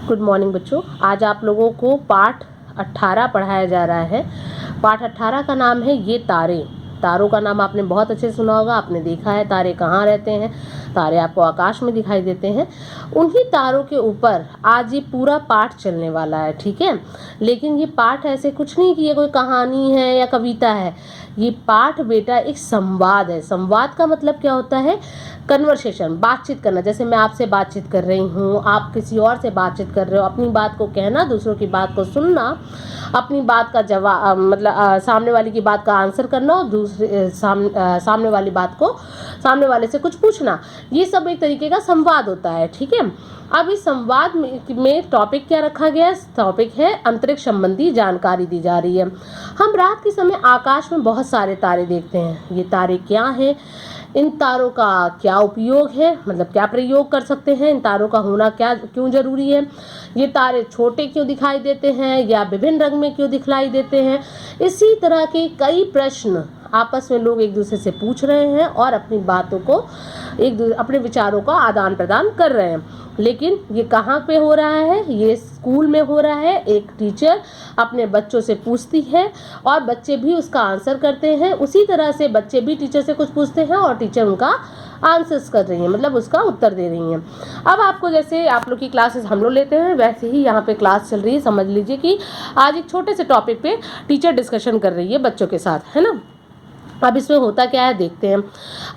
Good morning बच्चों। आज आप लोगों को पाठ 18 पढ़ाया जा रहा है। पाठ 18 का नाम है ये तारे। तारों का नाम आपने बहुत अच्छे से सुना होगा, आपने देखा है तारे कहाँ रहते हैं। तारे आपको आकाश में दिखाई देते हैं। उन्हीं तारों के ऊपर आज ये पूरा पाठ चलने वाला है, ठीक है। लेकिन ये पाठ ऐसे कुछ नहीं कि ये कोई कहानी है या कविता है। ये पाठ बेटा एक संवाद है। संवाद का मतलब क्या होता है? कन्वर्सेशन, बातचीत करना। जैसे मैं आपसे बातचीत कर रही हूँ, आप किसी और से बातचीत कर रहे हो। अपनी बात को कहना, दूसरों की बात को सुनना, अपनी बात का जवाब सामने वाले की बात का आंसर करना और सामने वाली बात को सामने वाले से कुछ पूछना, ये सब एक तरीके का संवाद होता है, ठीक है। अब इस संवाद में टॉपिक क्या रखा गया है? टॉपिक है अंतरिक्ष संबंधी जानकारी दी जा रही है। हम रात के समय आकाश में बहुत सारे तारे देखते हैं। ये तारे क्या हैं? इन तारों का क्या उपयोग है, मतलब क्या प्रयोग कर सकते हैं? इन तारों का होना क्यों जरूरी है? ये तारे छोटे क्यों दिखाई देते हैं या विभिन्न रंग में क्यों दिखलाई देते हैं? इसी तरह के कई प्रश्न आपस में लोग एक दूसरे से पूछ रहे हैं और अपनी बातों को अपने विचारों का आदान प्रदान कर रहे हैं। लेकिन ये कहाँ पे हो रहा है? ये स्कूल में हो रहा है। एक टीचर अपने बच्चों से पूछती है और बच्चे भी उसका आंसर करते हैं। उसी तरह से बच्चे भी टीचर से कुछ पूछते हैं और टीचर उनका आंसर्स कर रही हैं, मतलब उसका उत्तर दे रही हैं। अब आपको, जैसे आप लोग की क्लासेस हम लोग लेते हैं, वैसे ही यहाँ पे क्लास चल रही है। समझ लीजिए कि आज एक छोटे से टॉपिक पे टीचर डिस्कशन कर रही है बच्चों के साथ, है ना। अब इसमें होता क्या है देखते हैं।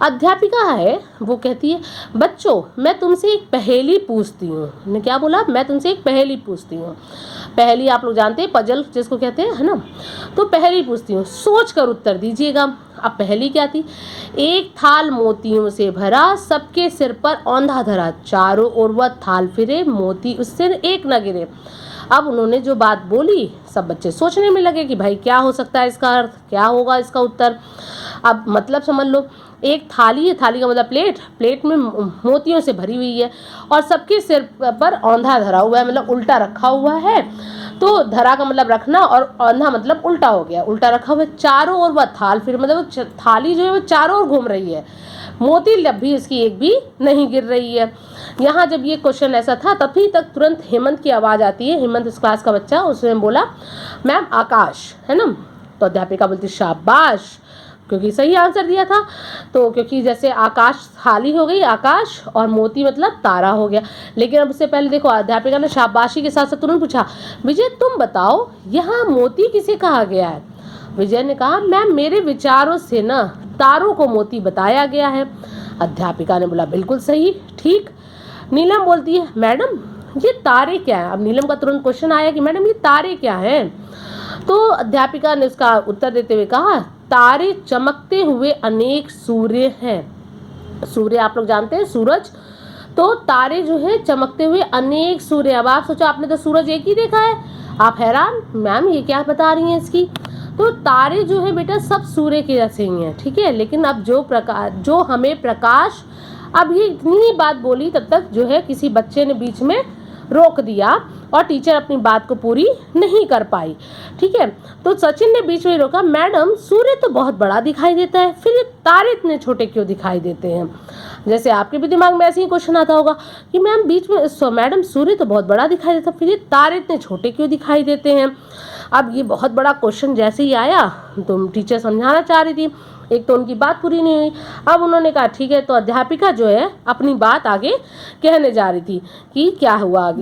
अध्यापिका है, वो कहती है, बच्चों मैं तुमसे एक पहेली पूछती हूँ। ने क्या बोला? मैं तुमसे एक पहेली पूछती हूँ। पहेली आप लोग जानते हैं, पजल जिसको कहते हैं, है ना। तो पहेली पूछती हूँ, सोच कर उत्तर दीजिएगा। अब पहेली क्या थी? एक थाल मोतियों से भरा, सबके सिर पर औंधा धरा, चारों ओर वह थाल फिरे, मोती उससे एक न गिरे। अब उन्होंने जो बात बोली, सब बच्चे सोचने में लगे कि भाई क्या हो सकता है, इसका अर्थ क्या होगा, इसका उत्तर। अब मतलब समझ लो, एक थाली है, थाली का मतलब प्लेट में मोतियों से भरी हुई है और सबके सिर पर औंधा धरा हुआ है, मतलब उल्टा रखा हुआ है। तो धरा का मतलब रखना और औंधा मतलब उल्टा हो गया, उल्टा रखा हुआ है। चारों ओर वह थाल फिर, मतलब थाली जो है वो चारों ओर घूम रही है, मोती लब्बी उसकी एक भी नहीं गिर रही है। यहाँ जब ये क्वेश्चन ऐसा था, तभी तक तुरंत हेमंत की आवाज़ आती है। हेमंत इस क्लास का बच्चा, उसने बोला मैम आकाश, है ना। तो अध्यापिका बोलती शाबाश, क्योंकि सही आंसर दिया था। तो क्योंकि जैसे आकाश थाली हो गई आकाश और मोती मतलब तारा हो गया। लेकिन अब उससे पहले देखो, अध्यापिका ने शाबाशी के साथ साथ तुरंत पूछा, विजय तुम बताओ यहाँ मोती किसे कहा गया है? विजय ने कहा, मैम मेरे विचारों से ना तारों को मोती बताया गया है। अध्यापिका ने बोला बिल्कुल सही, ठीक। नीलम बोलती है, मैडम ये तारे क्या है? अब नीलम का तुरंत क्वेश्चन आया कि मैडम ये तारे क्या हैं? तो अध्यापिका ने उसका उत्तर देते हुए कहा, तारे चमकते हुए अनेक सूर्य हैं। सूर्य आप लोग जानते हैं, सूरज। तो तारे जो है चमकते हुए अनेक सूर्य। अब आप सोचो, आपने तो सूरज एक ही देखा है, आप हैरान, मैम ये क्या बता रही हैं इसकी। तो तारे जो है बेटा सब सूर्य के जैसे ही हैं, ठीक है। लेकिन अब जो हमें प्रकाश, अब ये इतनी ही बात बोली, तब तक जो है किसी बच्चे ने बीच में रोक दिया और टीचर अपनी बात को पूरी नहीं कर पाई, ठीक है। तो सचिन ने बीच में रोका, मैडम सूर्य तो बहुत बड़ा दिखाई देता है, फिर ये तारे इतने छोटे क्यों दिखाई देते हैं? जैसे आपके भी दिमाग में ऐसे ही क्वेश्चन आता होगा कि मैम बीच में मैडम सूर्य तो बहुत बड़ा दिखाई देता है, फिर ये तारे इतने छोटे क्यों दिखाई देते हैं? अब ये बहुत बड़ा क्वेश्चन जैसे ही आया, तो टीचर समझाना चाह रही थी, एक तो उनकी बात पूरी नहीं हुई। अब उन्होंने कहा ठीक है, तो अध्यापिका जो है अपनी बात आगे कहने जा रही थी कि क्या हुआ आगे।